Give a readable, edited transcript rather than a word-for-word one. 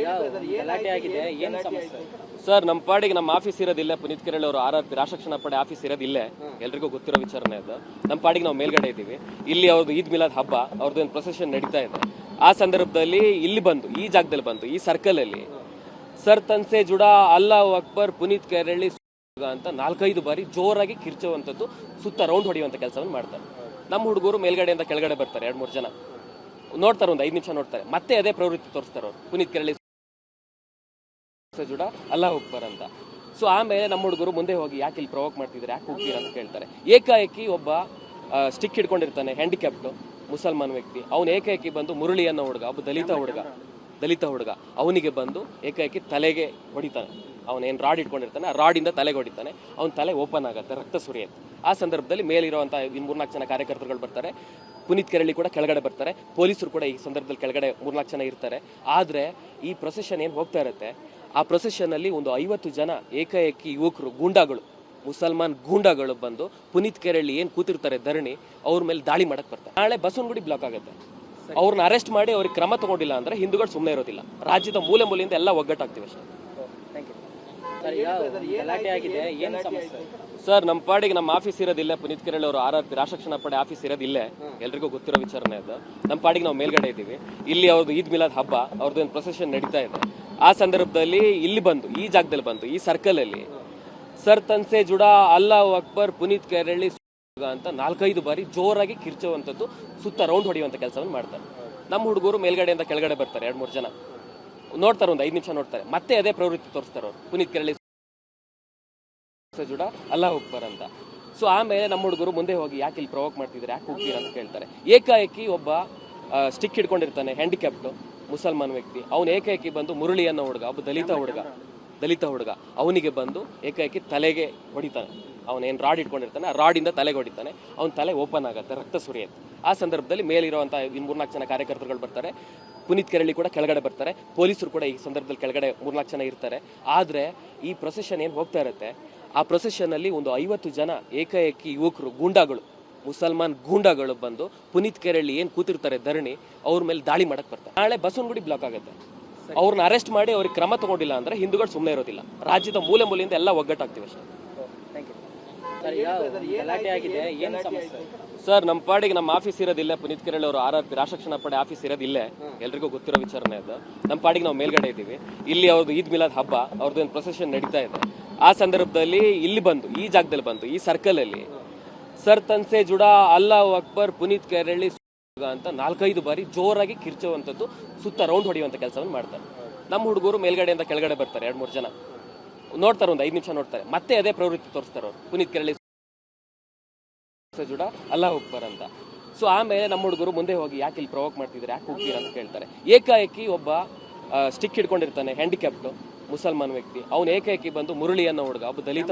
ಗಲಾಟೆ ಆಗಿದೆ, ಏನು ಸಮಸ್ಯೆ? ಸರ್, ನಮ್ಮ ಪಾಡಿಗೆ ನಮ್ಮ ಆಫೀಸ್ ಇರೋದಿಲ್ಲ. ಪುನೀತ್ ಕೆರಳಿ ಅವರು RRP ರಾಷ್ಟ್ರ ಪಡೆ ಆಫೀಸ್ ಇರೋದಿಲ್ಲೇ, ಎಲ್ರಿಗೂ ಗೊತ್ತಿರೋ ವಿಚಾರನೆ ಅದು. ನಮ್ಮ ಪಾಡಿಗೆ ನಾವು ಮೇಲ್ಗಡೆ ಇದ್ದೀವಿ. ಇಲ್ಲಿ ಅವ್ರದ್ದು ಈದ್ ಮಿಲಾದ್ ಹಬ್ಬ, ಅವ್ರದ್ದು ಪ್ರೊಸೆಷನ್ ನಡೀತಾ ಇದೆ. ಆ ಸಂದರ್ಭದಲ್ಲಿ ಇಲ್ಲಿ ಬಂದು, ಈ ಜಾಗದಲ್ಲಿ ಬಂದು, ಈ ಸರ್ಕಲ್ ಅಲ್ಲಿ ಸರ್ ತನ್ಸೆ ಜುಡಾ ಅಲ್ಲಾಹು ಅಕ್ಬರ್ ಪುನೀತ್ ಕೆರಳಿ ಅಂತ 4-5 ಬಾರಿ ಜೋರಾಗಿ ಕಿರ್ಚುವಂಥದ್ದು, ಸುತ್ತ ರೌಂಡ್ ಹೊಡೆಯುವಂಥ ಕೆಲಸವನ್ನು ಮಾಡ್ತಾರೆ. ನಮ್ಮ ಹುಡುಗರು ಮೇಲ್ಗಡೆಯಿಂದ ಕೆಳಗಡೆ ಬರ್ತಾರೆ, 2-3 ಜನ ನೋಡ್ತಾರೆ, ಒಂದು 5 ನಿಮಿಷ ನೋಡ್ತಾರೆ, ಮತ್ತೆ ಅದೇ ಪ್ರವೃತ್ತಿ ತೋರಿಸ್ತಾರೆ ಅವ್ರು, ಪುನೀತ್ ಕೆರಳಿ ಜುಡ ಅಲ್ಲಾಹು ಅಕ್ಬರ್ ಅಂತ. ಸೊ ಆಮೇಲೆ ನಮ್ಮ ಹುಡುಗರು ಮುಂದೆ ಹೋಗಿ ಯಾಕೆ ಇಲ್ಲಿ ಪ್ರವೋಕ್ ಮಾಡ್ತಿದ್ದಾರೆ, ಯಾಕೆ ಹೋಗ್ತೀರಾ ಅಂತ ಕೇಳ್ತಾರೆ. ಏಕಾಏಕಿ ಒಬ್ಬ ಸ್ಟಿಕ್ ಹಿಡ್ಕೊಂಡಿರ್ತಾನೆ, ಹ್ಯಾಂಡಿಕ್ಯಾಪ್ಟ್ ಮುಸಲ್ಮಾನ್ ವ್ಯಕ್ತಿ, ಅವನು ಏಕಾಏಕಿ ಬಂದು ಮುರಳಿ ಅನ್ನೋ ಹುಡುಗ, ಒಬ್ಬ ದಲಿತ ಹುಡುಗ ಅವನಿಗೆ ಬಂದು ಏಕಾಏಕಿ ತಲೆಗೆ ಹೊಡಿತಾನೆ. ಅವನೇನು ರಾಡ್ ಇಟ್ಕೊಂಡಿರ್ತಾನೆ, ಆ ರಾಡಿಂದ ತಲೆಗೆ ಹೊಡಿತಾನೆ. ಅವನ ತಲೆ ಓಪನ್ ಆಗುತ್ತೆ, ರಕ್ತ ಸುರಿಯುತ್ತೆ. ಆ ಸಂದರ್ಭದಲ್ಲಿ ಮೇಲಿರುವಂಥ 3-4 ಜನ ಕಾರ್ಯಕರ್ತರುಗಳು ಬರ್ತಾರೆ. ಪುನೀತ್ ಕೆರಳಿ ಕೂಡ ಕೆಳಗಡೆ ಬರ್ತಾರೆ. ಪೊಲೀಸರು ಕೂಡ ಈ ಸಂದರ್ಭದಲ್ಲಿ ಕೆಳಗಡೆ 3-4 ಜನ ಇರ್ತಾರೆ. ಆದರೆ ಈ ಪ್ರೊಸೆಷನ್ ಏನು ಹೋಗ್ತಾ ಇರುತ್ತೆ, ಆ ಪ್ರೊಸೆಷನ್ನಲ್ಲಿ ಒಂದು 50 ಜನ ಏಕಾಏಕಿ ಯುವಕರು, ಗೂಂಡಾಗಳು, ಮುಸಲ್ಮಾನ್ ಗೂಂಡಾಗಳು ಬಂದು ಪುನೀತ್ ಕೆರಳಿ ಏನು ಕೂತಿರ್ತಾರೆ ಧರಣಿ, ಅವ್ರ ಮೇಲೆ ದಾಳಿ ಮಾಡಕ್ಕೆ ಬರ್ತಾರೆ. ನಾಳೆ ಬಸವನಗುಡಿ ಬ್ಲಾಕ್ ಆಗುತ್ತೆ. ಅವ್ರನ್ನ ಅರೆಸ್ಟ್ ಮಾಡಿ ಅವ್ರಿಗೆ ಕ್ರಮ ತಗೊಂಡಿಲ್ಲ ಅಂದ್ರೆ ಹಿಂದೂಗಳು ಸುಮ್ಮನೆ ಇರೋದಿಲ್ಲ. ರಾಜ್ಯದ ಮೂಲೆ ಮೂಲೆಯಿಂದ ಎಲ್ಲ ಒಗ್ಗಟ್ಟಾಗ್ತೀವಿ ಅಷ್ಟೇ. ಗಲಾಟೆ ಆಗಿದೆ, ಏನು ಸಮಸ್ಯೆ? ಸರ್, ನಮ್ಮ ಪಾಡಿಗೆ ನಮ್ಮ ಆಫೀಸ್ ಇರೋದಿಲ್ಲ. ಪುನೀತ್ ಕೆರಳಿ ಅವರು RRP ರಾಷ್ಟ್ರ ಪಡೆ ಆಫೀಸ್ ಇರೋದಿಲ್ಲೇ, ಎಲ್ರಿಗೂ ಗೊತ್ತಿರೋ ವಿಚಾರನೆ ಅದು. ನಮ್ಮ ಪಾಡಿಗೆ ನಾವು ಮೇಲ್ಗಡೆ ಇದ್ದೀವಿ. ಇಲ್ಲಿ ಅವ್ರದ್ದು ಈದ್ ಮಿಲಾದ್ ಹಬ್ಬ, ಅವ್ರದ್ದು ಪ್ರೊಸೆಷನ್ ನಡೀತಾ ಇದೆ. ಆ ಸಂದರ್ಭದಲ್ಲಿ ಇಲ್ಲಿ ಬಂದು, ಈ ಜಾಗದಲ್ಲಿ ಬಂದು, ಈ ಸರ್ಕಲ್ ಅಲ್ಲಿ ಸರ್ ತನ್ಸೆ ಜುಡಾ ಅಲ್ಲಾಹು ಅಕ್ಬರ್ ಪುನೀತ್ ಕೆರಳಿ ಅಂತ 4-5 ಬಾರಿ ಜೋರಾಗಿ ಕಿರ್ಚುವಂಥದ್ದು, ಸುತ್ತ ರೌಂಡ್ ಹೊಡೆಯುವಂಥ ಕೆಲಸವನ್ನು ಮಾಡ್ತಾರೆ. ನಮ್ಮ ಹುಡುಗರು ಮೇಲ್ಗಡೆಯಿಂದ ಕೆಳಗಡೆ ಬರ್ತಾರೆ, 2-3 ಜನ ನೋಡ್ತಾರೆ, ಒಂದು 5 ನಿಮಿಷ ನೋಡ್ತಾರೆ, ಮತ್ತೆ ಅದೇ ಪ್ರವೃತ್ತಿ ತೋರಿಸ್ತಾರೆ ಅವ್ರು, ಪುನೀತ್ ಕೆರಳಿ ಜುಡ ಅಲ್ಲಾಹು ಅಕ್ಬರ್ ಅಂತ. ಸೊ ಆಮೇಲೆ ನಮ್ಮ ಹುಡುಗರು ಮುಂದೆ ಹೋಗಿ ಯಾಕೆ ಇಲ್ಲಿ ಪ್ರವೋಕ್ ಮಾಡ್ತಿದ್ದಾರೆ, ಯಾಕೆ ಹೋಗ್ತೀರಾ ಅಂತ ಕೇಳ್ತಾರೆ. ಏಕಾಏಕಿ ಒಬ್ಬ ಸ್ಟಿಕ್ ಹಿಡ್ಕೊಂಡಿರ್ತಾನೆ, ಹ್ಯಾಂಡಿಕ್ಯಾಪ್ಟ್ ಮುಸಲ್ಮಾನ್ ವ್ಯಕ್ತಿ, ಅವನು ಏಕಾಏಕಿ ಬಂದು ಮುರಳಿ ಅನ್ನೋ ಹುಡುಗ, ಒಬ್ಬ ದಲಿತ ಹುಡುಗ ಅವನಿಗೆ ಬಂದು ಏಕಾಏಕಿ ತಲೆಗೆ ಹೊಡಿತಾನೆ. ಅವನೇನು ರಾಡ್ ಇಟ್ಕೊಂಡಿರ್ತಾನೆ, ಆ ರಾಡಿಂದ ತಲೆಗೆ ಹೊಡಿತಾನೆ. ಅವನ ತಲೆ ಓಪನ್ ಆಗುತ್ತೆ, ರಕ್ತ ಸುರಿಯುತ್ತೆ. ಆ ಸಂದರ್ಭದಲ್ಲಿ ಮೇಲಿರುವಂಥ 3-4 ಜನ ಕಾರ್ಯಕರ್ತರುಗಳು ಬರ್ತಾರೆ. ಪುನೀತ್ ಕೆರಳಿ ಕೂಡ ಕೆಳಗಡೆ ಬರ್ತಾರೆ. ಪೊಲೀಸರು ಕೂಡ ಈ ಸಂದರ್ಭದಲ್ಲಿ ಕೆಳಗಡೆ 3-4 ಜನ ಇರ್ತಾರೆ. ಆದರೆ ಈ ಪ್ರೊಸೆಷನ್ ಏನು ಹೋಗ್ತಾ ಇರುತ್ತೆ, ಆ ಪ್ರೊಸೆಷನ್ನಲ್ಲಿ ಒಂದು 50 ಜನ ಏಕಾಏಕಿ ಯುವಕರು, ಗೂಂಡಾಗಳು, ಮುಸಲ್ಮಾನ್ ಗೂಂಡಾಗಳು ಬಂದು ಪುನೀತ್ ಕೆರಳಿ ಏನು ಕೂತಿರ್ತಾರೆ ಧರಣಿ, ಅವ್ರ ಮೇಲೆ ದಾಳಿ ಮಾಡಕ್ಕೆ ಬರ್ತಾರೆ. ನಾಳೆ ಬಸವನಗುಡಿ ಬ್ಲಾಕ್ ಆಗುತ್ತೆ. ಅವ್ರನ್ನ ಅರೆಸ್ಟ್ ಮಾಡಿ ಅವ್ರಿಗೆ ಕ್ರಮ ತಗೊಂಡಿಲ್ಲ ಅಂದ್ರೆ ಹಿಂದೂಗಳು ಸುಮ್ಮನೆ ಇರೋದಿಲ್ಲ. ರಾಜ್ಯದ ಮೂಲೆ ಮೂಲೆಯಿಂದ ಎಲ್ಲ ಒಗ್ಗಟ್ಟಾಗ್ತೀವಿ ಅಷ್ಟೇ. ಗಲಾಟೆ ಆಗಿದೆ, ಏನು ಸಮಸ್ಯೆ? ಸರ್, ನಮ್ಮ ಪಾಡಿಗೆ ನಮ್ಮ ಆಫೀಸ್ ಇರೋದಿಲ್ಲ. ಪುನೀತ್ ಕೆರಳಿ ಅವರು RRP ರಾಷ್ಟ್ರ ಪಡೆ ಆಫೀಸ್ ಇರೋದಿಲ್ಲೇ, ಎಲ್ರಿಗೂ ಗೊತ್ತಿರೋ ವಿಚಾರನೆ ಅದು. ನಮ್ಮ ಪಾಡಿಗೆ ನಾವು ಮೇಲ್ಗಡೆ ಇದ್ದೀವಿ. ಇಲ್ಲಿ ಅವ್ರದ್ದು ಈದ್ ಮಿಲಾದ್ ಹಬ್ಬ, ಅವ್ರದ್ದು ಪ್ರೊಸೆಷನ್ ನಡೀತಾ ಇದೆ. ಆ ಸಂದರ್ಭದಲ್ಲಿ ಇಲ್ಲಿ ಬಂದು, ಈ ಜಾಗದಲ್ಲಿ ಬಂದು, ಈ ಸರ್ಕಲ್ ಅಲ್ಲಿ ಸರ್ ತನ್ಸೆ ಜುಡಾ ಅಲ್ಲಾಹು ಅಕ್ಬರ್ ಪುನೀತ್ ಕೆರಳಿ ಅಂತ 4-5 ಬಾರಿ ಜೋರಾಗಿ ಕಿರ್ಚುವಂಥದ್ದು, ಸುತ್ತ ರೌಂಡ್ ಹೊಡೆಯುವಂಥ ಕೆಲಸವನ್ನು ಮಾಡ್ತಾರೆ. ನಮ್ಮ ಹುಡುಗರು ಮೇಲ್ಗಡೆಯಿಂದ ಕೆಳಗಡೆ ಬರ್ತಾರೆ, 2-3 ಜನ ನೋಡ್ತಾರೆ, ಒಂದು 5 ನಿಮಿಷ ನೋಡ್ತಾರೆ, ಮತ್ತೆ ಅದೇ ಪ್ರವೃತ್ತಿ ತೋರಿಸ್ತಾರೆ ಅವ್ರು, ಪುನೀತ್ ಕೆರಳಿ ಜುಡ ಅಲ್ಲಾಹು ಅಕ್ಬರ್ ಅಂತ. ಸೊ ಆಮೇಲೆ ನಮ್ಮ ಹುಡುಗರು ಮುಂದೆ ಹೋಗಿ ಯಾಕೆ ಇಲ್ಲಿ ಪ್ರವೋಕ್ ಮಾಡ್ತಿದ್ದಾರೆ, ಯಾಕೆ ಹೋಗ್ತೀರಾ ಅಂತ ಕೇಳ್ತಾರೆ. ಏಕಾಏಕಿ ಒಬ್ಬ ಸ್ಟಿಕ್ ಹಿಡ್ಕೊಂಡಿರ್ತಾನೆ, ಹ್ಯಾಂಡಿಕ್ಯಾಪ್ಟ್ ಮುಸಲ್ಮಾನ್ ವ್ಯಕ್ತಿ, ಅವನು ಏಕಾಏಕಿ ಬಂದು ಮುರಳಿ ಅನ್ನೋ ಹುಡುಗ, ಒಬ್ಬ ದಲಿತ